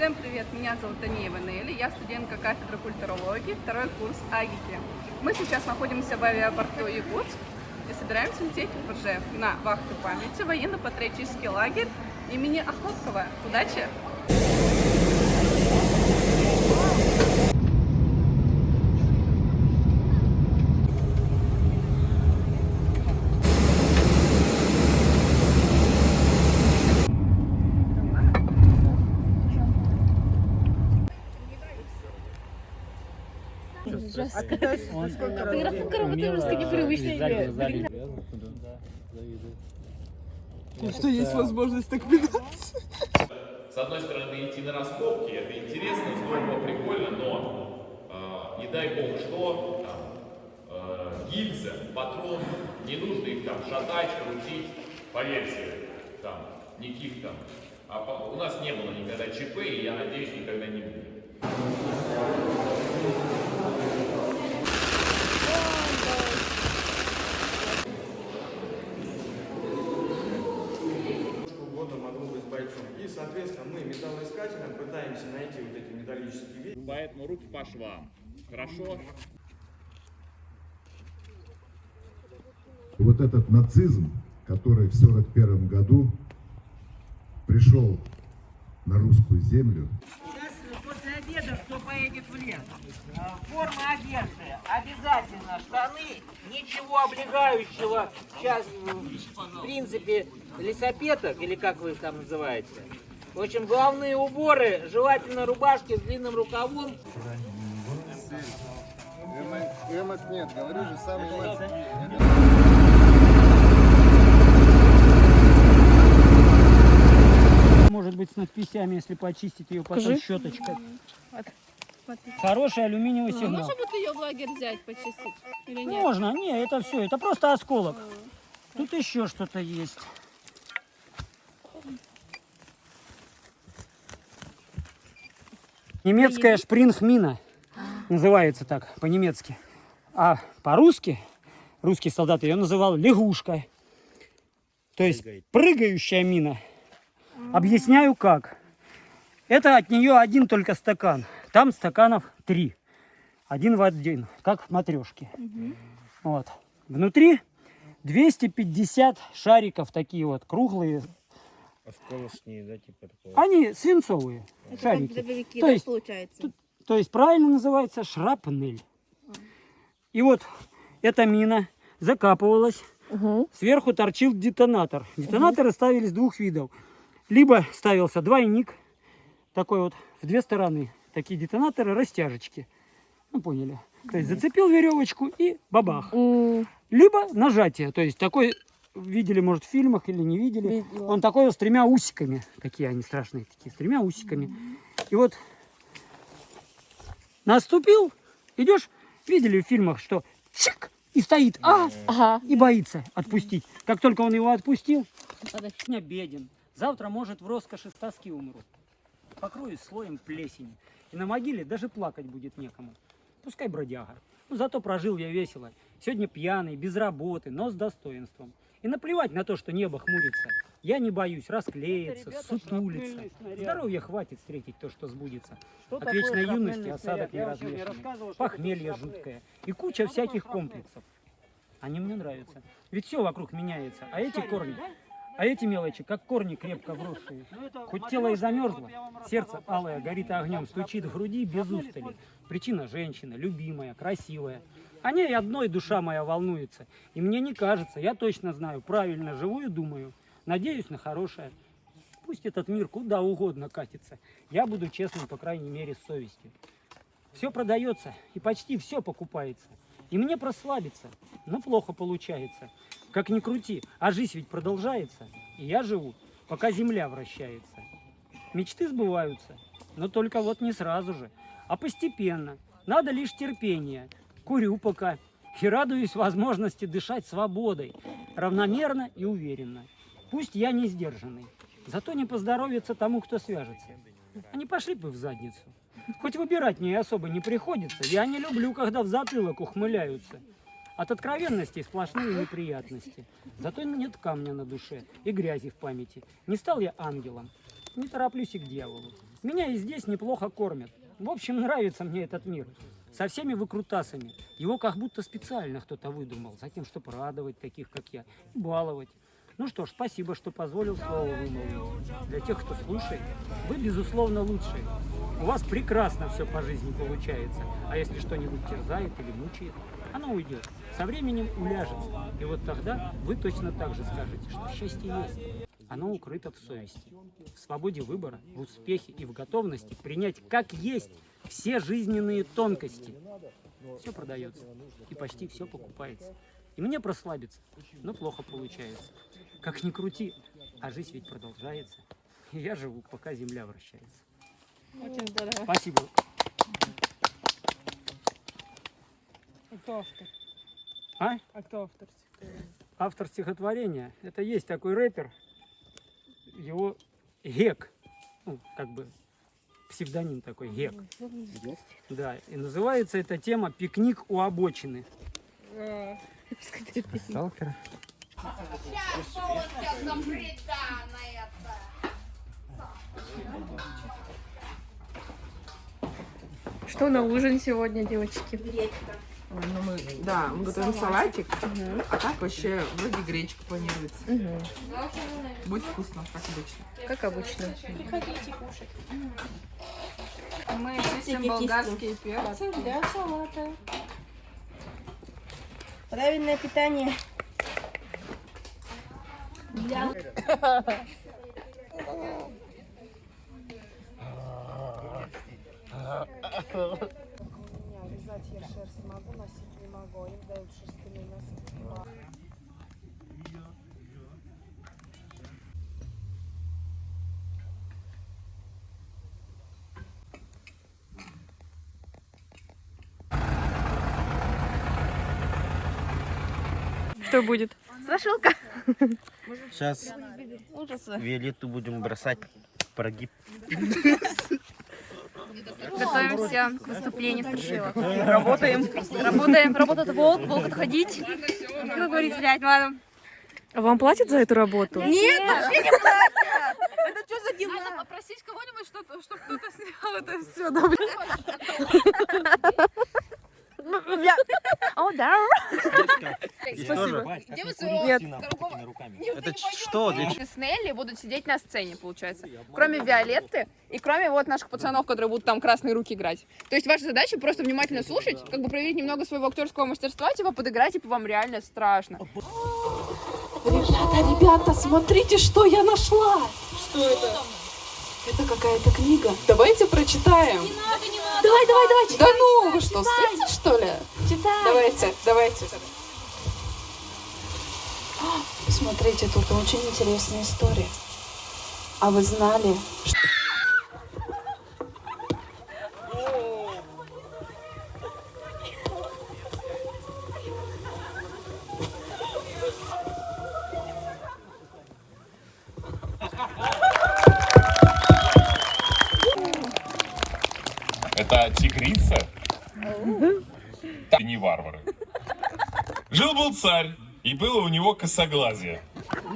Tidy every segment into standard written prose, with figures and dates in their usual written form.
Всем привет, меня зовут Танеева Нелли, я студентка кафедры культурологии, второй курс АГИКи. Мы сейчас находимся в авиапорту Якутск и собираемся лететь уже на вахту памяти военно-патриотический лагерь имени Охотского. Удачи! А ты фотографировать непривычно. Что есть возможность так питаться? С одной стороны, идти на раскопки, это интересно, здорово, прикольно, но не дай бог что, гильза, патрон, не нужно их там шатать, крутить, поверьте, там, никаких там. У нас не было никогда ЧП, и я надеюсь, никогда не будет. И, соответственно, мы металлоискателем пытаемся найти вот эти металлические вещи. Поэтому руки по швам. Хорошо? Вот этот нацизм, который в 1941 году пришел на русскую землю. Сейчас после обеда, кто поедет в лес, форма одежды, обязательно штаны, ничего облегающего. Сейчас, в принципе, лесопеток, или как вы их там называете. В общем, головные уборы, желательно рубашки с длинным рукавом. Эмок нет, говорю же, сам эмок. Может быть, с надписями, если почистить ее потом щеточкой. Хороший алюминиевый сигнал. Можно вот ее в лагерь взять, почистить? Или нет? Можно, не, это все, это просто осколок. Тут еще что-то есть. Немецкая шпрингмина называется так по-немецки. А по-русски, русский солдат ее называл лягушка. То есть прыгающая мина. Объясняю как. Это от нее один только стакан. Там стаканов 3. Один в один, как в матрешке. Вот. Внутри 250 шариков такие вот круглые. Осколочные, да, типа такого. Они свинцовые шарики. Дробовики, то, да, есть, получается? то есть правильно называется шрапнель. И вот эта мина закапывалась. Сверху торчил детонатор. Детонаторы ставились двух видов. Либо ставился двойник, такой вот в две стороны. Такие детонаторы, растяжечки. Ну, поняли. То есть зацепил веревочку и бабах. Либо нажатие. То есть такой, видели, может, в фильмах или не видели. Он такой вот с 3 усиками. Какие они страшные такие, с 3 усиками. И вот наступил, идешь, видели в фильмах, что чик, и стоит, и боится отпустить. Как только он его отпустил, не беден. Завтра, может, в роскоши с тоски умру. Покроюсь слоем плесени. И на могиле даже плакать будет некому. Пускай бродяга. Но зато прожил я весело. Сегодня пьяный, без работы, но с достоинством. И наплевать на то, что небо хмурится. Я не боюсь расклеиться, сутулиться. Здоровья хватит встретить то, что сбудется. От вечной юности осадок неразмешанный, похмелье жуткое и куча всяких комплексов. Они мне нравятся. Ведь все вокруг меняется, а эти корни... А эти мелочи, как корни крепко вросшие. Хоть тело и замерзло, сердце алое горит огнем, стучит в груди без устали. Причина женщина, любимая, красивая. О ней одной душа моя волнуется. И мне не кажется, я точно знаю, правильно живу и думаю. Надеюсь на хорошее. Пусть этот мир куда угодно катится. Я буду честным, по крайней мере, с совестью. Все продается, и почти все покупается. И мне прославиться, но плохо получается. Как ни крути, а жизнь ведь продолжается. И я живу, пока земля вращается. Мечты сбываются, но только вот не сразу же, а постепенно. Надо лишь терпение. Курю пока и радуюсь возможности дышать свободой, равномерно и уверенно. Пусть я не сдержанный, зато не поздоровится тому, кто свяжется. Они пошли бы в задницу. Хоть выбирать мне особо не приходится, я не люблю, когда в затылок ухмыляются. От откровенности сплошные неприятности. Зато нет камня на душе и грязи в памяти. Не стал я ангелом, не тороплюсь и к дьяволу. Меня и здесь неплохо кормят. В общем, нравится мне этот мир. Со всеми выкрутасами. Его как будто специально кто-то выдумал. За тем, чтобы радовать таких, как я. И баловать. Ну что ж, спасибо, что позволил слово вымолвить. Для тех, кто слушает, вы, безусловно, лучшие. У вас прекрасно все по жизни получается. А если что-нибудь терзает или мучает, оно уйдет. Со временем уляжется. И вот тогда вы точно так же скажете, что счастье есть. Оно укрыто в совести, в свободе выбора, в успехе и в готовности принять как есть все жизненные тонкости. Все продается, и почти все покупается. И мне прослабиться, но плохо получается. Как ни крути, а жизнь ведь продолжается. И я живу, пока земля вращается. Очень здорово. Спасибо. А кто автор? А? А кто автор стихотворения? Автор стихотворения, это есть такой рэпер, его Гек, ну, как бы псевдоним такой, Гек. Да, и называется эта тема «Пикник у обочины». Сталкер. Что на ужин сегодня, девочки? Да, мы готовим салатик, а так вообще вроде гречка планируется. Будет вкусно, как обычно. Как обычно. Мы чистим болгарские перцы для салата. Правильное питание. Вязать я шерсть могу, носить не могу. Им дают шерстяные носки. Что будет? Страшилка. Сейчас Виолетту будем бросать в прогиб. Готовимся к выступлению страшилок. Работаем. Работаем. Работает волк, волк отходить. Как говорить, блядь, ладно. А вам платят за эту работу? Нет, вообще не платят. Это что за дела? Надо попросить кого-нибудь, чтобы кто-то снял это все. О, да. Спасибо. Нет. Это что? С Нелли будут сидеть на сцене, получается. Кроме Виолетты и кроме вот наших пацанов, которые будут там красные руки играть. То есть ваша задача просто внимательно слушать, как бы проявить немного своего актерского мастерства, типа подыграть, типа вам реально страшно. Ребята, смотрите, что я нашла! Что это? Это какая-то книга. Давайте прочитаем. Не надо. Давайте. Да ну, вы что, ссыте, что ли? Читай. Давайте. Смотрите, тут очень интересная история. А вы знали, что... Это тигрица? Не варвары. Жил-был царь, и было у него косоглазие.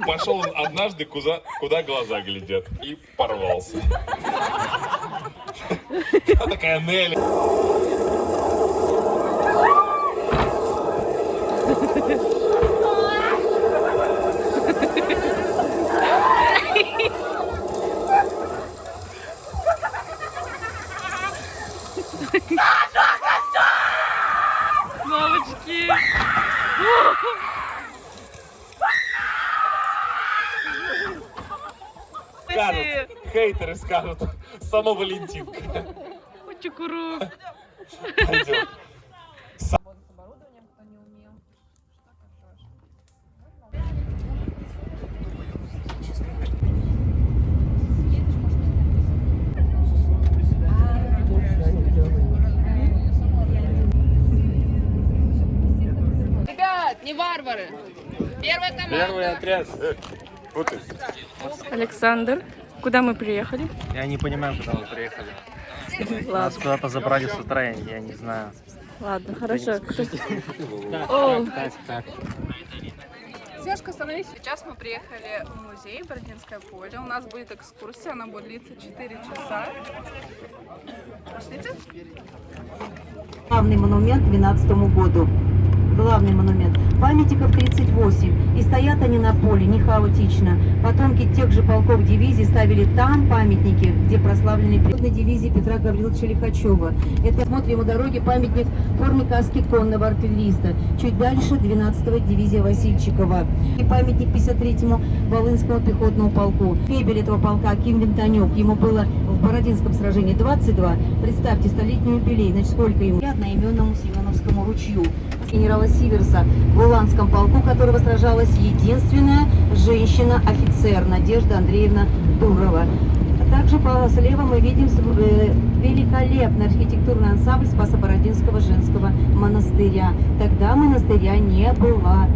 Пошел он однажды, куда глаза глядят, и порвался. Такая Нелли. Мамочки! Скажут, хейтеры скажут, сама Валентинка. Чукуру. Пойдем. Ребят, не варвары. Первая команда. Первый отряд. Александр, куда мы приехали? Я не понимаю, куда мы приехали. Нас куда-то забрали с утра, я не знаю. Ладно, хорошо. Так. Девушка, остановись. Сейчас мы приехали в музей Бородинское поле. У нас будет экскурсия, она будет длиться 4 часа. Пошлите. Главный монумент к 12 году. Главный монумент. Памятников 38. И стоят они на поле, не хаотично. Потомки тех же полков дивизий ставили там памятники, где прославленные пехотной дивизии Петра Гавриловича Лихачева. Это смотрим у дороги памятник в форме каски конного артиллериста. Чуть дальше 12-я дивизия Васильчикова. И памятник 53-му Волынскому пехотному полку. Фебель этого полка Аким Винтонек. Ему было в Бородинском сражении 22. Представьте, столетний юбилей. Значит, сколько ему? Я одноименному Семеновскому ручью. Генерала Сиверса в Уланском полку, которого сражалась единственная женщина-офицер Надежда Андреевна Дурова. Также слева мы видим великолепный архитектурный ансамбль Спасо-Бородинского женского монастыря. Тогда монастыря не было.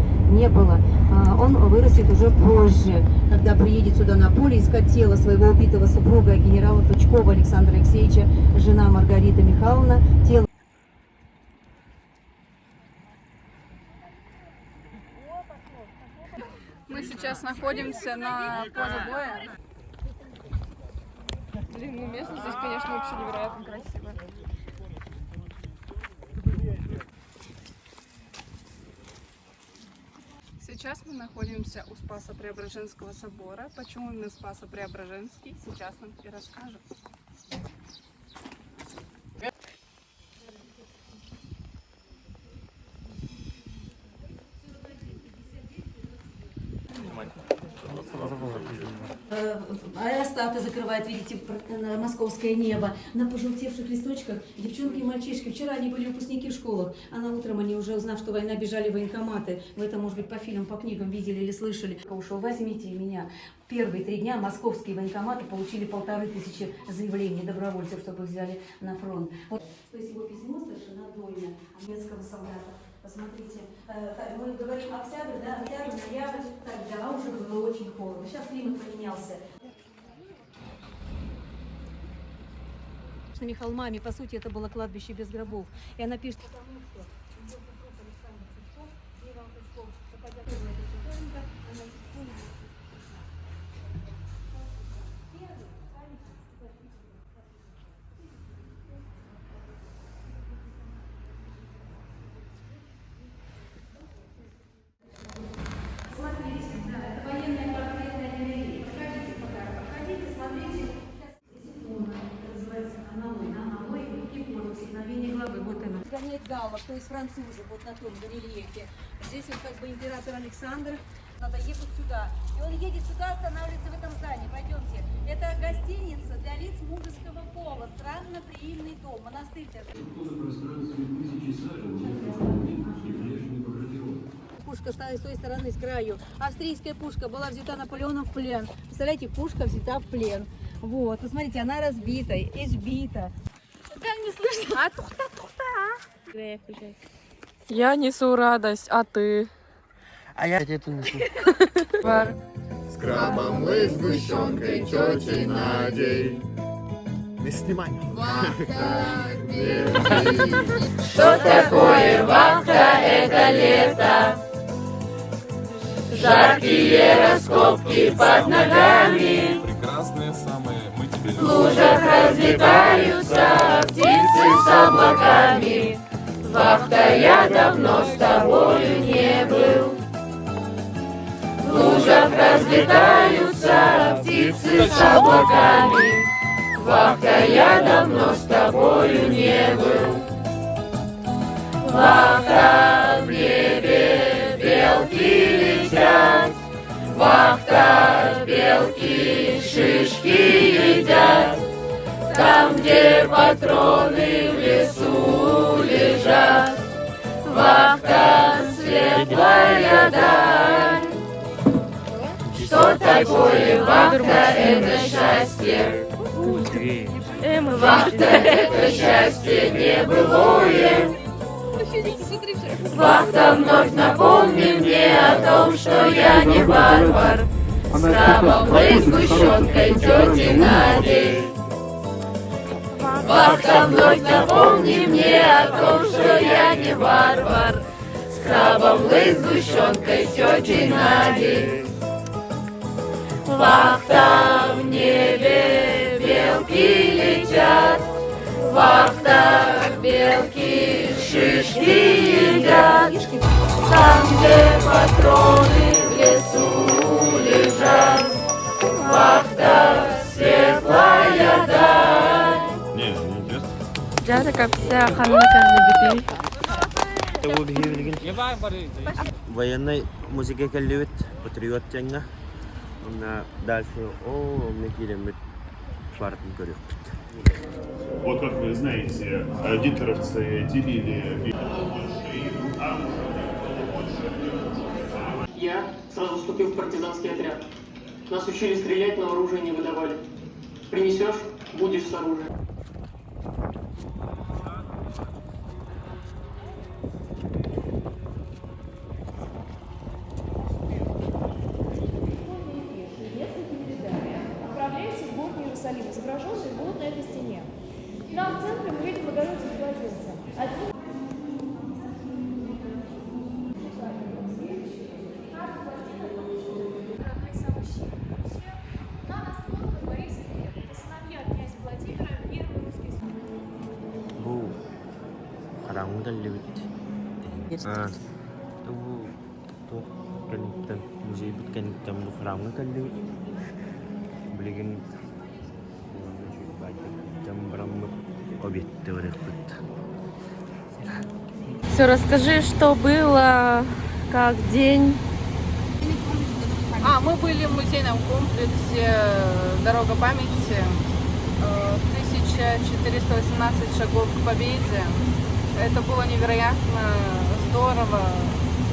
Он вырастет уже позже, когда приедет сюда на поле искать тело своего убитого супруга генерала Тучкова Александра Алексеевича, жена Маргарита Михайловна. Тело Мы сейчас находимся на поле боя. Блин, ну место здесь, конечно, вообще невероятно красиво. Сейчас мы находимся у Спасо-Преображенского собора. Почему именно Спасо-Преображенский, сейчас нам и расскажут. Аэростаты закрывают, видите, московское небо. На пожелтевших листочках девчонки и мальчишки. Вчера они были выпускники в школах, а на утром они уже, узнав, что война, бежали в военкоматы. Вы это, может быть, по фильмам, по книгам видели или слышали. Ушел, возьмите меня. Первые 3 дня московские военкоматы получили 1500 заявлений добровольцев, чтобы взяли на фронт. Вот. То есть его письмо старшина Дойна, немецкого солдата. Посмотрите, мы говорим октябрь, да, октябрь, ноябрь, тогда уже было очень холодно. Сейчас климат поменялся. Холмами, по сути, это было кладбище без гробов. И она пишет, гоняет галлов, то есть французов, вот на том рельефе. Здесь вот как бы император Александр, надо ехать сюда. И он едет сюда, останавливается в этом здании. Пойдемте. Это гостиница для лиц мужеского пола, странно-приимный дом, монастырь. Пушка стоит с той стороны, с краю. Австрийская пушка была взята Наполеоном в плен. Представляете, пушка взята в плен. Вот, посмотрите, она разбита, избита. Да, не слышно. Я несу радость, а ты? А я это несу. С крабом и сгущенкой тетей Надей. Не снимай. Что такое вахта, это лето? Жаркие раскопки под ногами. Прекрасные самые, мы тебе В лужах разлетаются птицы с облаками. Вахта, я давно с тобою не был. В лужах разлетаются птицы с облаками. Вахта, я давно с тобою не был. Вахта, в небе белки летят. Вахта, белки шишки едят. Там, где патроны в лесу лежат. Вахта, светлая даль. Что такое вахта? Это счастье. Вахта, это счастье небылое. Вахта, вновь напомни мне о том, что я не варвар. С крабом и сгущенкой тети Надей. Вахта, вновь напомни мне о том, что я не варвар. С Самовлы сгущенкой тети Нади. Вахта в небе, белки летят, вахта, белки шишки едят. Там, где патроны в лесу лежат, вахта, светлая даль. Не, не интересно. Жада капса ханна бити. Военной музыке калюет, патриот тянга. На дальше, мы километр квартал горю. Вот как вы знаете, гитлеровцы делили. Я сразу вступил в партизанский отряд. Нас учили стрелять, но оружие не выдавали. Принесешь — будешь с оружием. Отправляемся в город Иерусалим, изображенный голод на этой стене. Там в центре мы видим Богородицу Младенца. Bu orang kaliut. Tu kan musik kan tam orang kaliut. Belikan jam berapa objek terdapat. Все, расскажи, что было, как день. Мы были в музейном комплексе «Дорога памяти». 1418 шагов к победе. Это было невероятно здорово.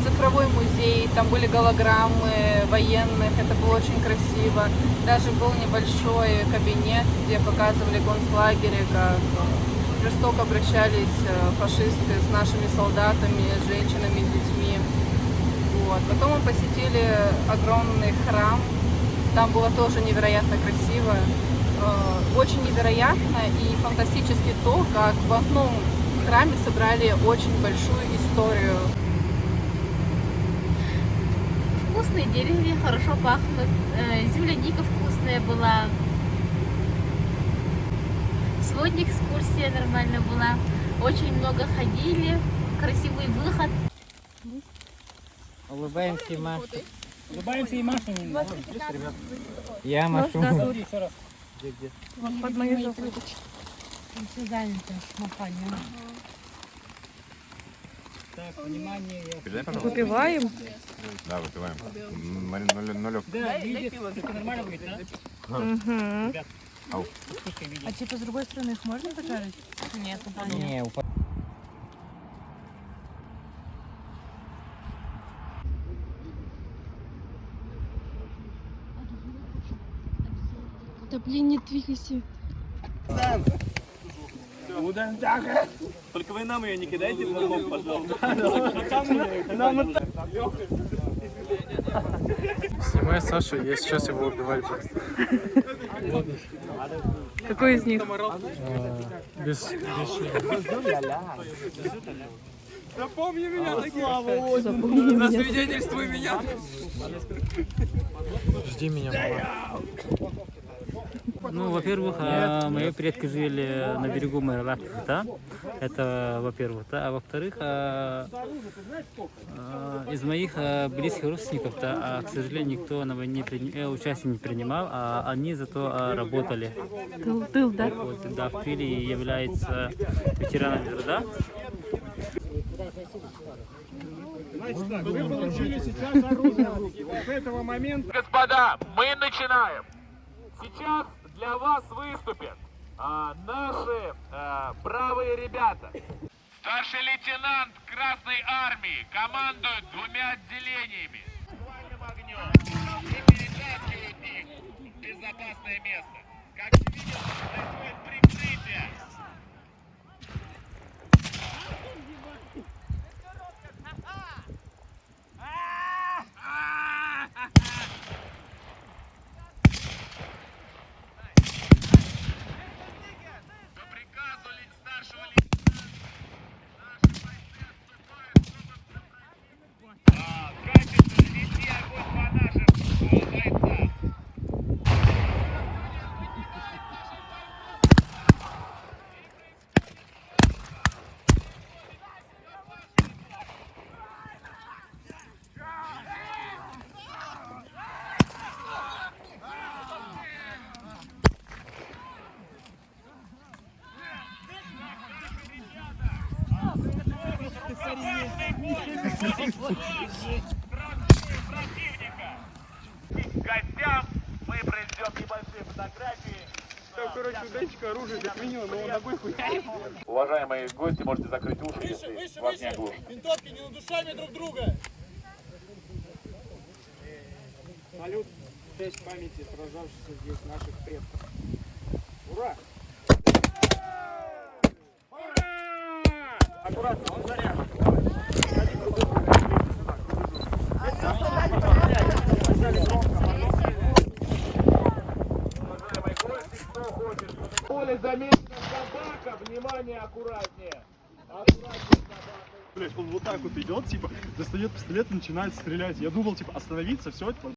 Цифровой музей, там были голограммы военных, это было очень красиво. Даже был небольшой кабинет, где показывали концлагеря, как жестоко обращались фашисты с нашими солдатами, с женщинами, с детьми. Вот. Потом мы посетили огромный храм, там было тоже невероятно красиво. Очень невероятно и фантастически то, как в одном храме собрали очень большую историю. Вкусные деревья, хорошо пахнут, земляника вкусная была. Сегодня экскурсия нормально была, очень много ходили, красивый выход. Улыбаемся и машем. Улыбаемся и машем. Я машу. Еще раз. Где? Под мою жопу. Все занято маханием. Так, внимание. Выпиваем. Да, выпиваем. Нулек. Да, видишь, это нормально будет, да? Угу. Ребят, Ау. А типа с другой стороны их можно пожарить? Нет, Не, Да блин, не двигайся. Только вы нам ее не кидайте в лоб, пожалуйста. Снимай Сашу, я сейчас его убивать буду. Какой из них? Без Запомни меня, засвидетельствуй меня. Жди меня, мама. ну, во-первых, мои предки жили на берегу Майралат, да? Это, во-первых, да? А во-вторых, из моих близких родственников, да, к сожалению, никто на войне участие не принимал, а они зато работали. Тыл, да? Вот, да, в тыле и являются ветеранами труда. Значит так, вы получили сейчас оружие в руки. Вот с этого момента... Господа, мы начинаем. Сейчас для вас выступят наши бравые ребята. Старший лейтенант Красной Армии командует 2 отделениями. Вальным огнем и перетаскивают их в безопасное место. Как вы видите, происходит прикрытие. По приказу старшего лейтенанта наши бойцы отступают в Гостям мы произведем небольшие фотографии. Там, короче, у Денчика оружие заклинило, но он ногой хуярит. Уважаемые гости, можете закрыть уши, если вас не оглушит. Винтовки не над душами друг друга. Салют. В честь памяти сражавшихся здесь наших предков. Ура! Ура! Аккуратно, он заряжен. Поле замечена собака, внимание, аккуратнее. Блять, он вот так вот идет, типа, достает пистолет и начинает стрелять. Я думал, типа, остановиться, все,